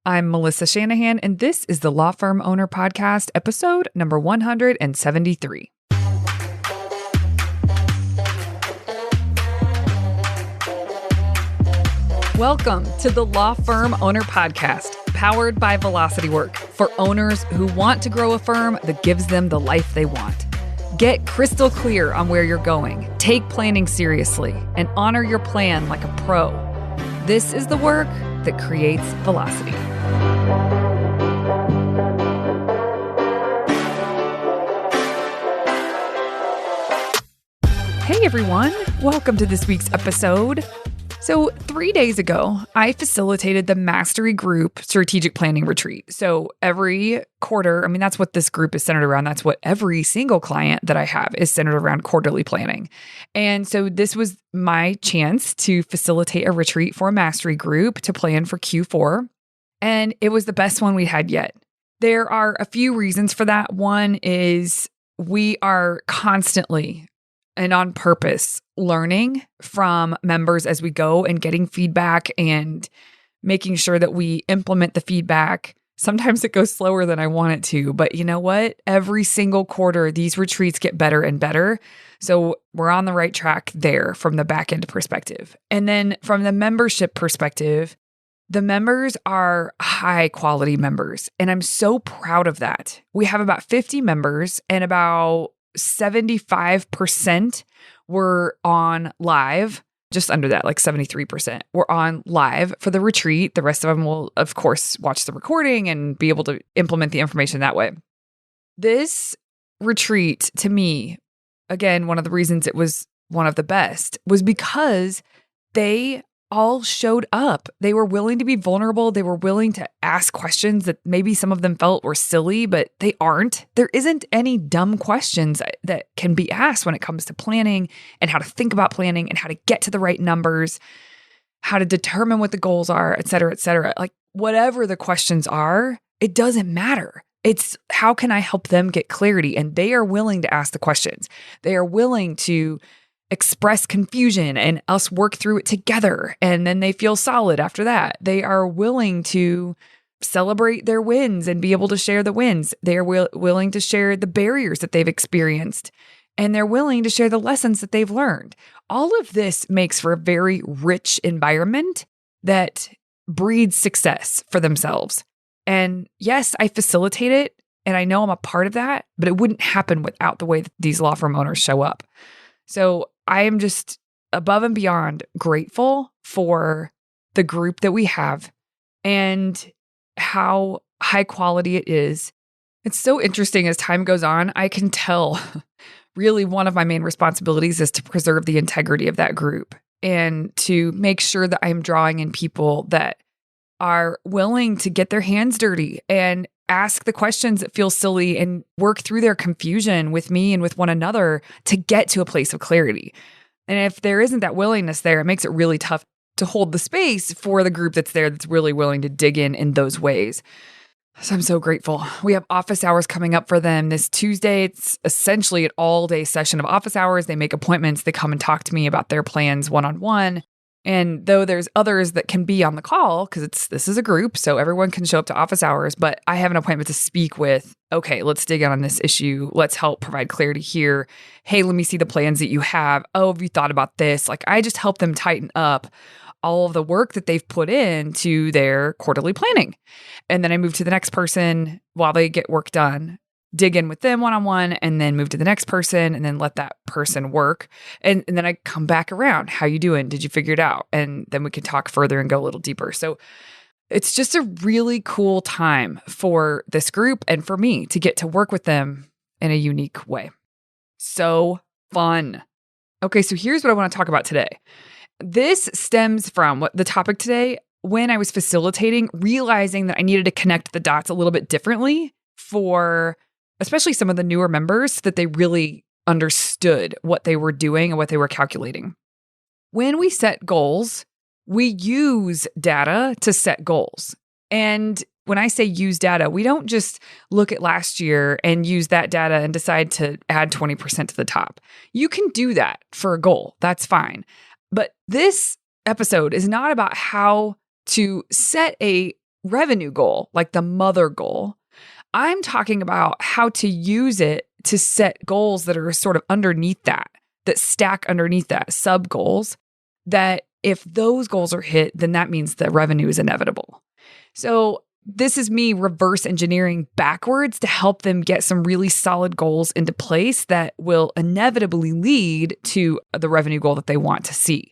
I'm Melissa Shanahan, and this is the Law Firm Owner Podcast, episode number 173. Welcome to the Law Firm Owner Podcast, powered by Velocity Work, for owners who want to grow a firm that gives them the life they want. Get crystal clear on where you're going, take planning seriously, and honor your plan like a pro. This is the work that creates velocity. Hey everyone, welcome to this week's episode. So 3 days ago, I facilitated the Mastery Group Strategic Planning Retreat. So every quarter, that's what this group is centered around. That's what every single client that I have is centered around, quarterly planning. And so this was my chance to facilitate a retreat for a Mastery Group to plan for Q4. And it was the best one we had yet. There are a few reasons for that. One is we are constantly and on purpose learning from members as we go and getting feedback and making sure that we implement the feedback. Sometimes it goes slower than I want it to, but you know what? Every single quarter, these retreats get better and better. So we're on the right track there from the back end perspective. And then from the membership perspective, the members are high quality members. And I'm so proud of that. We have about 50 members and about 75% were on live, just under that, like 73% were on live for the retreat. The rest of them will, of course, watch the recording and be able to implement the information that way. This retreat, to me, again, one of the reasons it was one of the best was because they all showed up. They were willing to be vulnerable. They were willing to ask questions that maybe some of them felt were silly, but they aren't. There isn't any dumb questions that can be asked when it comes to planning and how to think about planning and how to get to the right numbers, how to determine what the goals are, et cetera, et cetera. Like whatever the questions are, it doesn't matter. It's how can I help them get clarity? And they are willing to ask the questions. They are willing to express confusion and us work through it together. And then they feel solid after that. They are willing to celebrate their wins and be able to share the wins. They are willing to share the barriers that they've experienced. And they're willing to share the lessons that they've learned. All of this makes for a very rich environment that breeds success for themselves. And yes, I facilitate it and I know I'm a part of that, but it wouldn't happen without the way that these law firm owners show up. So I am just above and beyond grateful for the group that we have and how high quality it is. It's so interesting as time goes on, I can tell really one of my main responsibilities is to preserve the integrity of that group and to make sure that I'm drawing in people that are willing to get their hands dirty and ask the questions that feel silly and work through their confusion with me and with one another to get to a place of clarity. And if there isn't that willingness there, it makes it really tough to hold the space for the group that's there that's really willing to dig in those ways. So I'm so grateful. We have office hours coming up for them this Tuesday. It's essentially an all-day session of office hours. They make appointments. They come and talk to me about their plans one-on-one. And though there's others that can be on the call, because this is a group, so everyone can show up to office hours, but I have an appointment to speak with, okay, let's dig in on this issue. Let's help provide clarity here. Hey, let me see the plans that you have. Oh, have you thought about this? Like I just help them tighten up all of the work that they've put into their quarterly planning. And then I move to the next person while they get work done, dig in with them one-on-one, and then move to the next person and then let that person work. And then I come back around. How you doing? Did you figure it out? And then we can talk further and go a little deeper. So it's just a really cool time for this group and for me to get to work with them in a unique way. So fun. Okay, so here's what I want to talk about today. This stems from what the topic today, when I was facilitating, realizing that I needed to connect the dots a little bit differently for especially some of the newer members, so that they really understood what they were doing and what they were calculating. When we set goals, we use data to set goals. And when I say use data, we don't just look at last year and use that data and decide to add 20% to the top. You can do that for a goal. That's fine. But this episode is not about how to set a revenue goal, like the mother goal. I'm talking about how to use it to set goals that are sort of underneath that stack underneath that, sub goals, that if those goals are hit, then that means that revenue is inevitable. So this is me reverse engineering backwards to help them get some really solid goals into place that will inevitably lead to the revenue goal that they want to see.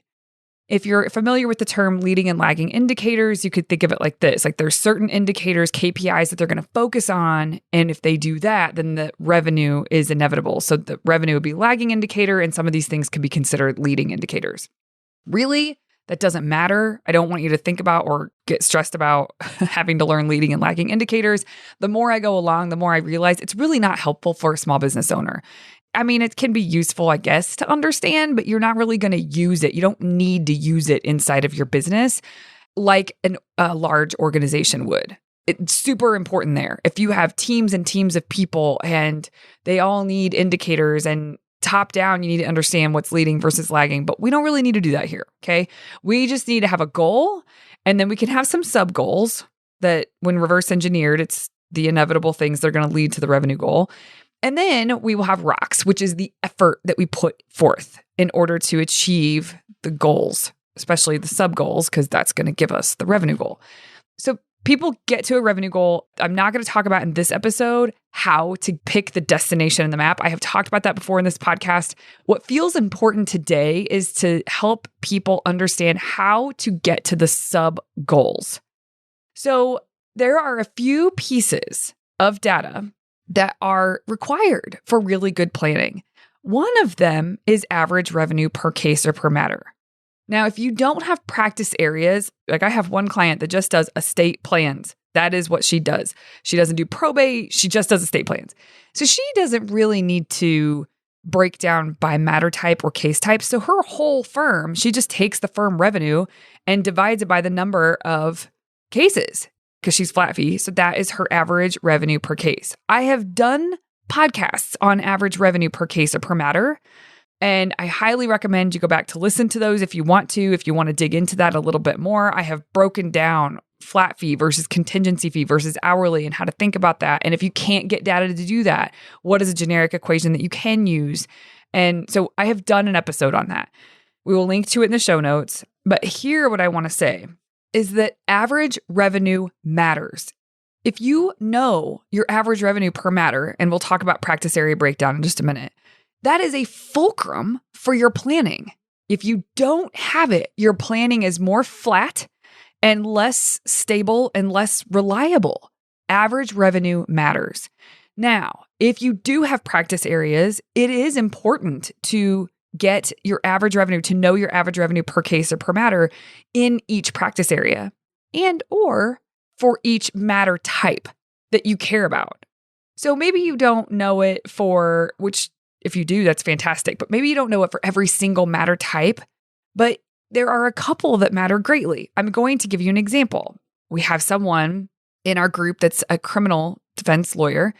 If you're familiar with the term leading and lagging indicators, you could think of it like this. Like there's certain indicators, KPIs that they're going to focus on. And if they do that, then the revenue is inevitable. So the revenue would be lagging indicator, and some of these things could be considered leading indicators. Really, that doesn't matter. I don't want you to think about or get stressed about having to learn leading and lagging indicators. The more I go along, the more I realize it's really not helpful for a small business owner. I mean, it can be useful, I guess, to understand, but you're not really going to use it. You don't need to use it inside of your business like a large organization would. It's super important there. If you have teams and teams of people and they all need indicators, and top down, you need to understand what's leading versus lagging, but we don't really need to do that here, okay? We just need to have a goal, and then we can have some sub goals that when reverse engineered, it's the inevitable things that are going to lead to the revenue goal. And then we will have rocks, which is the effort that we put forth in order to achieve the goals, especially the sub goals, because that's going to give us the revenue goal. So people get to a revenue goal. I'm not going to talk about in this episode how to pick the destination in the map. I have talked about that before in this podcast. What feels important today is to help people understand how to get to the sub goals. So there are a few pieces of data that are required for really good planning. One of them is average revenue per case or per matter. Now, if you don't have practice areas, like I have one client that just does estate plans. That is what she does. She doesn't do probate. She just does estate plans. So she doesn't really need to break down by matter type or case type. So her whole firm, she just takes the firm revenue and divides it by the number of cases, because she's flat fee. So that is her average revenue per case. I have done podcasts on average revenue per case or per matter, and I highly recommend you go back to listen to those if you want to dig into that a little bit more. I have broken down flat fee versus contingency fee versus hourly and how to think about that. And if you can't get data to do that, what is a generic equation that you can use? And so I have done an episode on that. We will link to it in the show notes. But here, what I want to say is that average revenue matters. If you know your average revenue per matter, and we'll talk about practice area breakdown in just a minute, that is a fulcrum for your planning. If you don't have it, your planning is more flat and less stable and less reliable. Average revenue matters. Now, if you do have practice areas, it is important to get your average revenue, to know your average revenue per case or per matter in each practice area, and or for each matter type that you care about. So maybe you don't know it for, which if you do, that's fantastic, but maybe you don't know it for every single matter type, but there are a couple that matter greatly. I'm going to give you an example. We have someone in our group that's a criminal defense lawyer,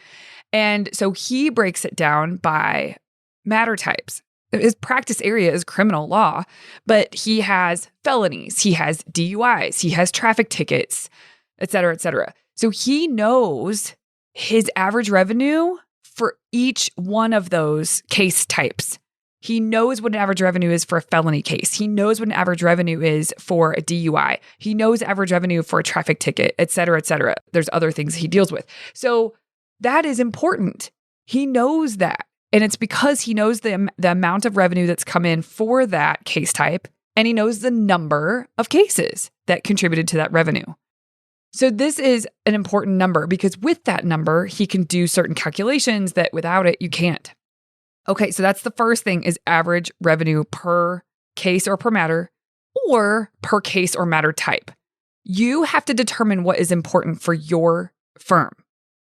and so he breaks it down by matter types. His practice area is criminal law, but he has felonies, he has DUIs, he has traffic tickets, et cetera, et cetera. So he knows his average revenue for each one of those case types. He knows what an average revenue is for a felony case. He knows what an average revenue is for a DUI. He knows average revenue for a traffic ticket, et cetera, et cetera. There's other things he deals with. So that is important. He knows that. And it's because he knows the amount of revenue that's come in for that case type, and he knows the number of cases that contributed to that revenue. So this is an important number because with that number, he can do certain calculations that without it, you can't. Okay, so that's the first thing is average revenue per case or per matter or per case or matter type. You have to determine what is important for your firm.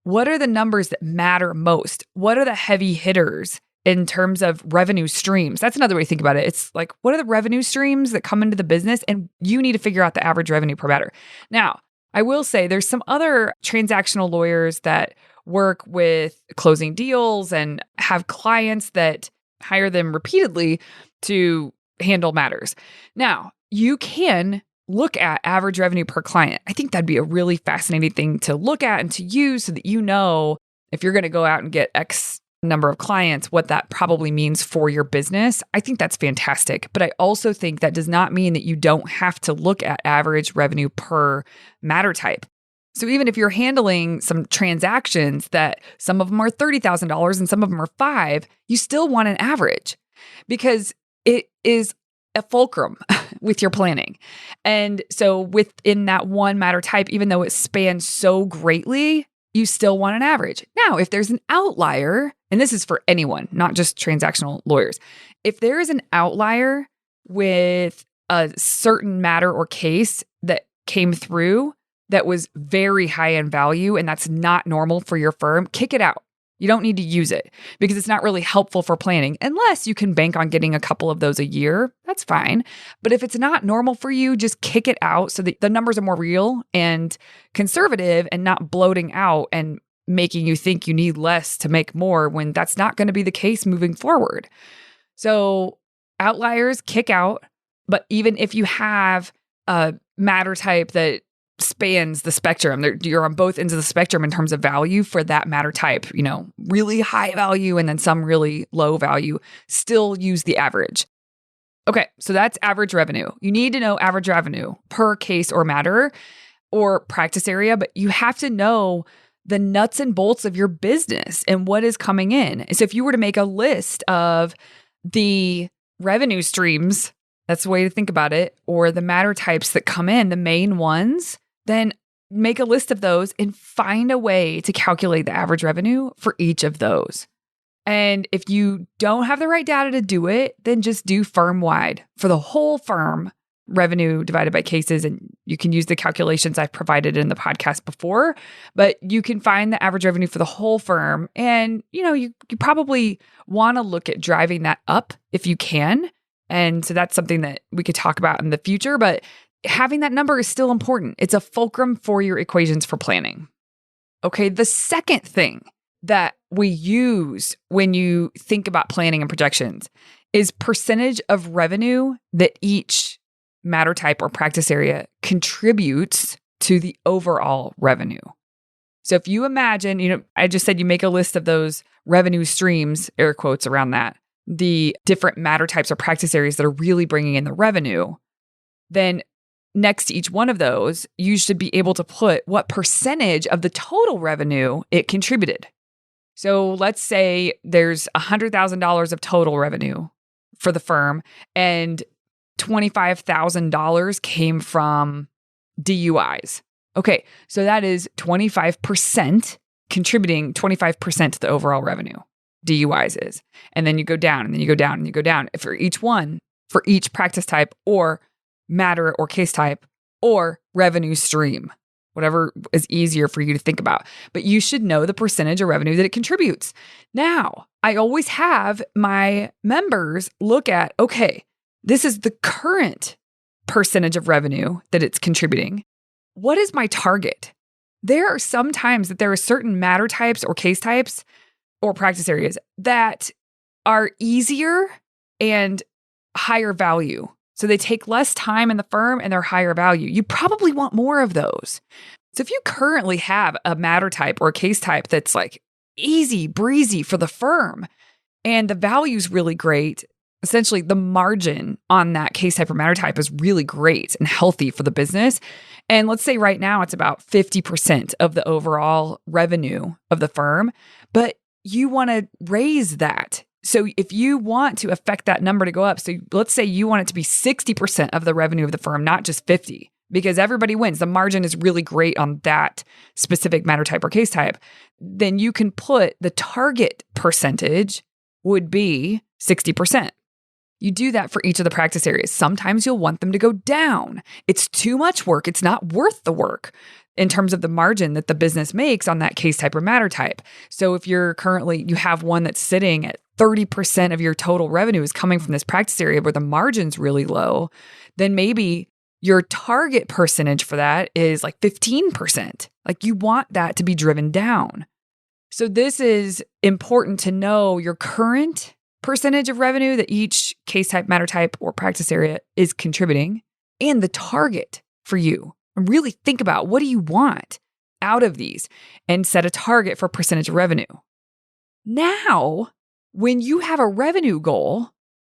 What are the numbers that matter most? What are the heavy hitters in terms of revenue streams? That's another way to think about it. It's like, what are the revenue streams that come into the business? And you need to figure out the average revenue per matter. Now, I will say there's some other transactional lawyers that work with closing deals and have clients that hire them repeatedly to handle matters. Now, you can look at average revenue per client. I think that'd be a really fascinating thing to look at and to use so that you know if you're going to go out and get X number of clients, what that probably means for your business. I think that's fantastic. But I also think that does not mean that you don't have to look at average revenue per matter type. So even if you're handling some transactions that some of them are $30,000 and some of them are $5,000, you still want an average because it is a fulcrum with your planning. And so within that one matter type, even though it spans so greatly, you still want an average. Now, if there's an outlier, and this is for anyone, not just transactional lawyers, if there is an outlier with a certain matter or case that came through that was very high in value and that's not normal for your firm, kick it out. You don't need to use it because it's not really helpful for planning unless you can bank on getting a couple of those a year. That's fine. But if it's not normal for you, just kick it out so that the numbers are more real and conservative and not bloating out and making you think you need less to make more when that's not going to be the case moving forward. So outliers, kick out. But even if you have a matter type that spans the spectrum, you're on both ends of the spectrum in terms of value for that matter type, really high value and then some really low value, still use the average. Okay, so that's average revenue. You need to know average revenue per case or matter or practice area, but you have to know the nuts and bolts of your business and what is coming in. So if you were to make a list of the revenue streams, that's the way to think about it, or the matter types that come in, the main ones, then make a list of those and find a way to calculate the average revenue for each of those. And if you don't have the right data to do it, then just do firm-wide for the whole firm, revenue divided by cases. And you can use the calculations I've provided in the podcast before, but you can find the average revenue for the whole firm. And, you probably want to look at driving that up if you can. And so that's something that we could talk about in the future, but having that number is still important. It's a fulcrum for your equations for planning. Okay, the second thing that we use when you think about planning and projections is percentage of revenue that each matter type or practice area contributes to the overall revenue. So if you imagine, I just said you make a list of those revenue streams, air quotes around that, the different matter types or practice areas that are really bringing in the revenue, then next to each one of those, you should be able to put what percentage of the total revenue it contributed. So let's say there's $100,000 of total revenue for the firm and $25,000 came from DUIs. Okay, so that is 25% contributing 25% to the overall revenue. DUIs is. And then you go down and then you go down and you go down for each one, for each practice type or matter or case type or revenue stream, whatever is easier for you to think about. But you should know the percentage of revenue that it contributes. Now, I always have my members look at, okay, this is the current percentage of revenue that it's contributing. What is my target? There are some times that there are certain matter types or case types or practice areas that are easier and higher value. So they take less time in the firm and they're higher value. You probably want more of those. So if you currently have a matter type or a case type that's like easy breezy for the firm and the value's really great, essentially the margin on that case type or matter type is really great and healthy for the business. And let's say right now it's about 50% of the overall revenue of the firm, but you want to raise that. So if you want to affect that number to go up, so let's say you want it to be 60% of the revenue of the firm, not just 50, because everybody wins. The margin is really great on that specific matter type or case type. Then you can put the target percentage would be 60%. You do that for each of the practice areas. Sometimes you'll want them to go down. It's too much work. It's not worth the work in terms of the margin that the business makes on that case type or matter type. So if you have one that's sitting at 30% of your total revenue is coming from this practice area where the margin's really low, then maybe your target percentage for that is like 15%. Like you want that to be driven down. So this is important to know your current percentage of revenue that each case type, matter type, or practice area is contributing. and the target for you. And really think about, what do you want out of these, and set a target for percentage of revenue. Now, when you have a revenue goal,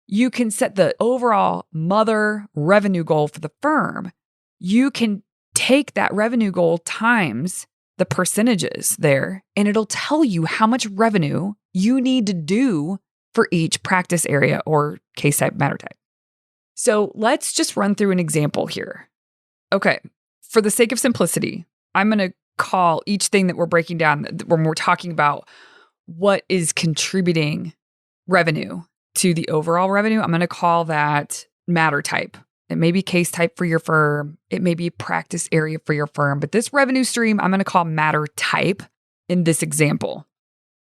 you can set the overall mother revenue goal for the firm. You can take that revenue goal times the percentages there, and it'll tell you how much revenue you need to do for each practice area or case type, matter type. So let's just run through an example here. Okay, for the sake of simplicity, I'm going to call each thing that we're breaking down when we're talking about what is contributing revenue to the overall revenue. I'm going to call that matter type. It may be case type for your firm. It may be practice area for your firm. But this revenue stream, I'm going to call matter type in this example.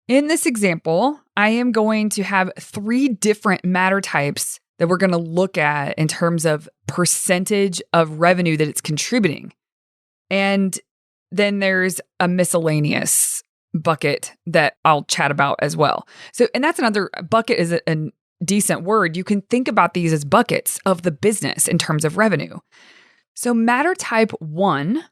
In this example, I am going to have 3 different matter types that we're going to look at in terms of percentage of revenue that it's contributing. And then there's a miscellaneous bucket that I'll chat about as well. So, and that's another bucket is a decent word. You can think about these as buckets of the business in terms of revenue. So matter type 1,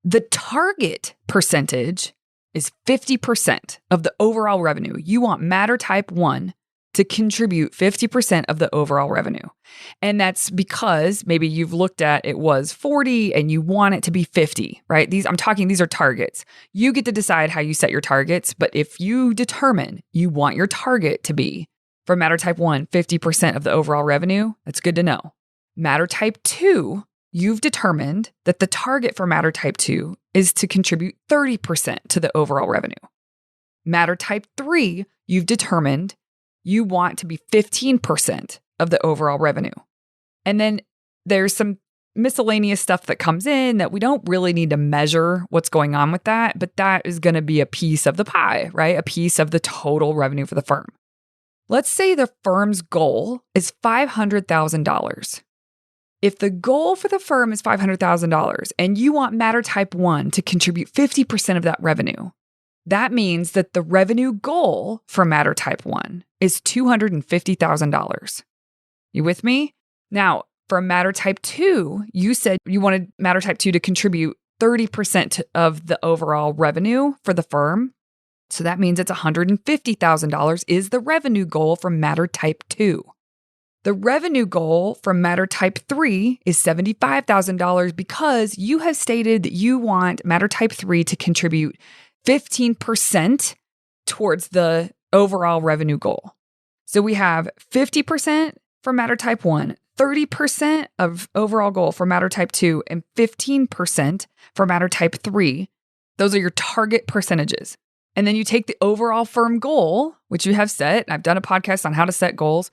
the target percentage is 50% of the overall revenue. You want matter type 1 to contribute 50% of the overall revenue. And that's because maybe you've looked at it was 40 and you want it to be 50, right? These are targets. You get to decide how you set your targets, but if you determine you want your target to be for matter type 1, 50% of the overall revenue, that's good to know. Matter type 2, you've determined that the target for matter type 2 is to contribute 30% to the overall revenue. Matter type 3, you've determined you want to be 15% of the overall revenue. And then there's some miscellaneous stuff that comes in that we don't really need to measure what's going on with that, but that is going to be a piece of the pie, right? A piece of the total revenue for the firm. Let's say the firm's goal is $500,000. If the goal for the firm is $500,000 and you want matter type 1 to contribute 50% of that revenue, that means that the revenue goal for matter type 1 is $250,000. You with me? Now, for matter type 2, you said you wanted matter type 2 to contribute 30% of the overall revenue for the firm. So that means it's $150,000 is the revenue goal for matter type 2. The revenue goal for matter type 3 is $75,000 because you have stated that you want matter type 3 to contribute 15% towards the overall revenue goal. So we have 50% for matter type 1, 30% of overall goal for matter type 2, and 15% for matter type 3. Those are your target percentages. And then you take the overall firm goal, which you have set. I've done a podcast on how to set goals.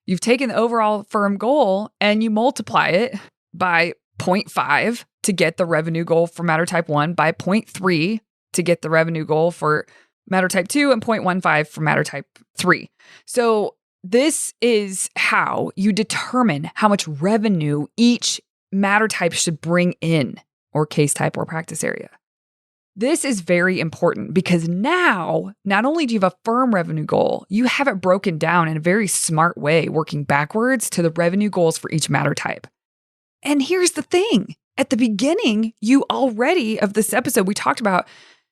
You've taken the overall firm goal and you multiply it by 0.5 to get the revenue goal for matter type 1, by 0.3 to get the revenue goal for matter type 2, and 0.15 for matter type 3. So this is how you determine how much revenue each matter type should bring in, or case type or practice area. This is very important because now, not only do you have a firm revenue goal, you have it broken down in a very smart way, working backwards to the revenue goals for each matter type. And here's the thing. At the beginning, of this episode, we talked about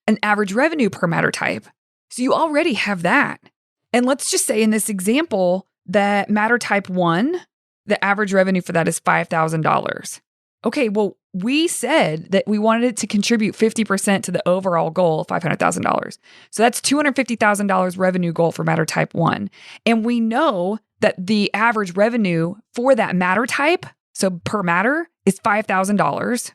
an average revenue per matter type. So you already have that. And let's just say in this example that matter type 1, the average revenue for that is $5,000. Okay, well, we said that we wanted it to contribute 50% to the overall goal of $500,000. So that's $250,000 revenue goal for matter type 1. And we know that the average revenue for that matter type, so per matter, is $5,000.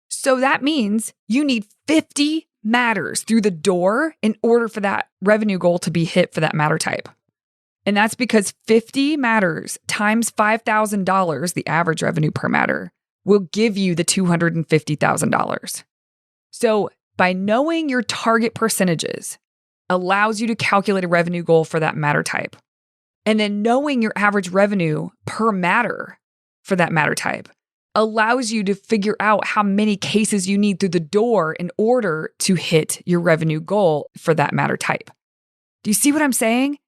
So that means you need 50 matters through the door in order for that revenue goal to be hit for that matter type. And that's because 50 matters times $5,000, the average revenue per matter, will give you the $250,000. So by knowing your target percentages allows you to calculate a revenue goal for that matter type. And then knowing your average revenue per matter for that matter type allows you to figure out how many cases you need through the door in order to hit your revenue goal for that matter type. Do you see what I'm saying?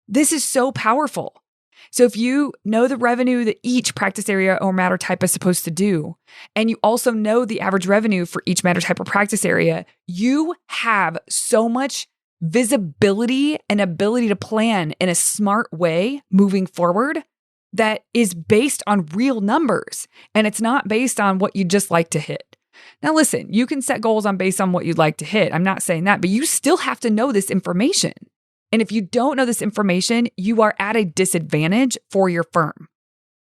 This is so powerful. So if you know the revenue that each practice area or matter type is supposed to do, and you also know the average revenue for each matter type or practice area, you have so much visibility and ability to plan in a smart way moving forward that is based on real numbers. And it's not based on what you just like to hit. Now, listen, you can set goals based on what you'd like to hit. I'm not saying that, but you still have to know this information. And if you don't know this information, you are at a disadvantage for your firm.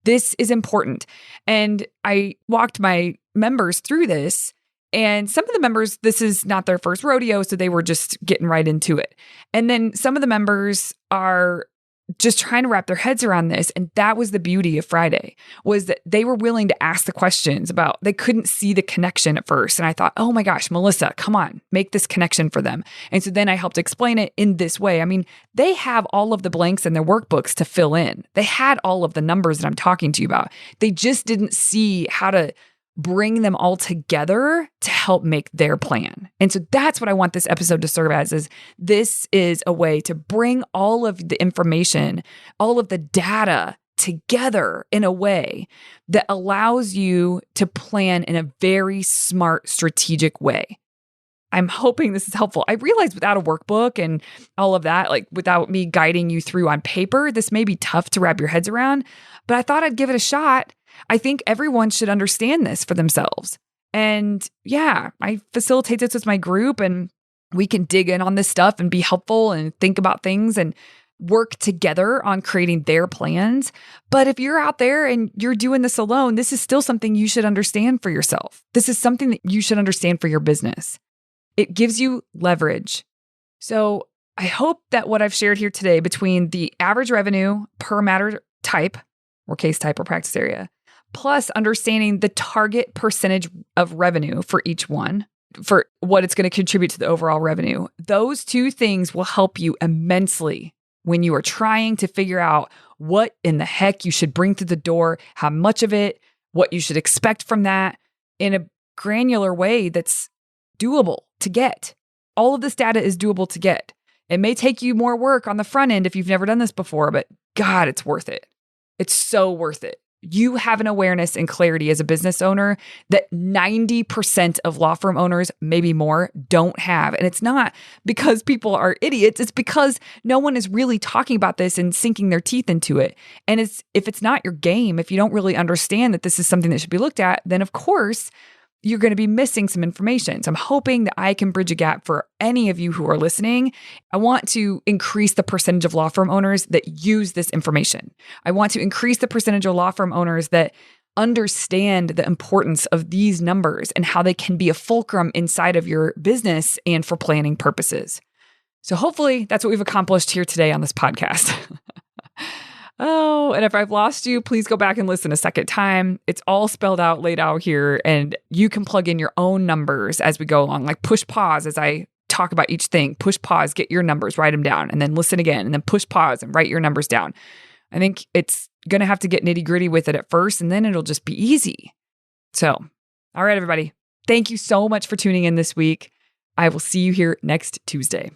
This is important. And I walked my members through this, and some of the members, this is not their first rodeo, so they were just getting right into it. And then some of the members are just trying to wrap their heads around this. And that was the beauty of Friday, was that they were willing to ask the questions about, they couldn't see the connection at first. And I thought, oh my gosh, Melissa, come on, make this connection for them. And so then I helped explain it in this way. I mean, they have all of the blanks in their workbooks to fill in. They had all of the numbers that I'm talking to you about. They just didn't see how to bring them all together to help make their plan. And so that's what I want this episode to serve as, is this is a way to bring all of the information, all of the data together in a way that allows you to plan in a very smart, strategic way. I'm hoping this is helpful. I realize without a workbook and all of that, like without me guiding you through on paper, this may be tough to wrap your heads around, but I thought I'd give it a shot. I think everyone should understand this for themselves. And yeah, I facilitate this with my group, and we can dig in on this stuff and be helpful and think about things and work together on creating their plans. But if you're out there and you're doing this alone, this is still something you should understand for yourself. This is something that you should understand for your business. It gives you leverage. So I hope that what I've shared here today between the average revenue per matter type or case type or practice area, plus understanding the target percentage of revenue for each one, for what it's going to contribute to the overall revenue. Those two things will help you immensely when you are trying to figure out what in the heck you should bring through the door, how much of it, what you should expect from that in a granular way that's doable to get. All of this data is doable to get. It may take you more work on the front end if you've never done this before, but God, it's worth it. It's so worth it. You have an awareness and clarity as a business owner that 90% of law firm owners, maybe more, don't have. And it's not because people are idiots. It's because no one is really talking about this and sinking their teeth into it. And if it's not your game, if you don't really understand that this is something that should be looked at, then of course, you're going to be missing some information. So I'm hoping that I can bridge a gap for any of you who are listening. I want to increase the percentage of law firm owners that use this information. I want to increase the percentage of law firm owners that understand the importance of these numbers and how they can be a fulcrum inside of your business and for planning purposes. So hopefully that's what we've accomplished here today on this podcast. Oh, and if I've lost you, please go back and listen a second time. It's all spelled out, laid out here, and you can plug in your own numbers as we go along. Like push pause as I talk about each thing. Push pause, get your numbers, write them down, and then listen again, and then push pause and write your numbers down. I think it's going to have to get nitty gritty with it at first, and then it'll just be easy. So, all right, everybody. Thank you so much for tuning in this week. I will see you here next Tuesday.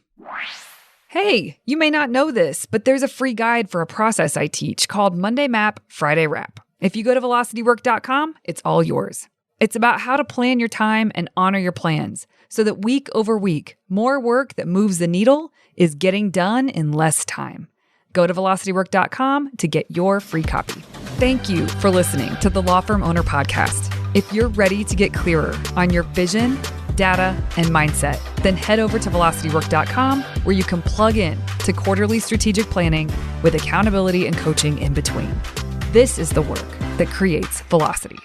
Hey, you may not know this, but there's a free guide for a process I teach called Monday Map, Friday Wrap. If you go to velocitywork.com, it's all yours. It's about how to plan your time and honor your plans so that week over week, more work that moves the needle is getting done in less time. Go to velocitywork.com to get your free copy. Thank you for listening to the Law Firm Owner Podcast. If you're ready to get clearer on your vision, data, and mindset, then head over to velocitywork.com where you can plug in to quarterly strategic planning with accountability and coaching in between. This is the work that creates velocity.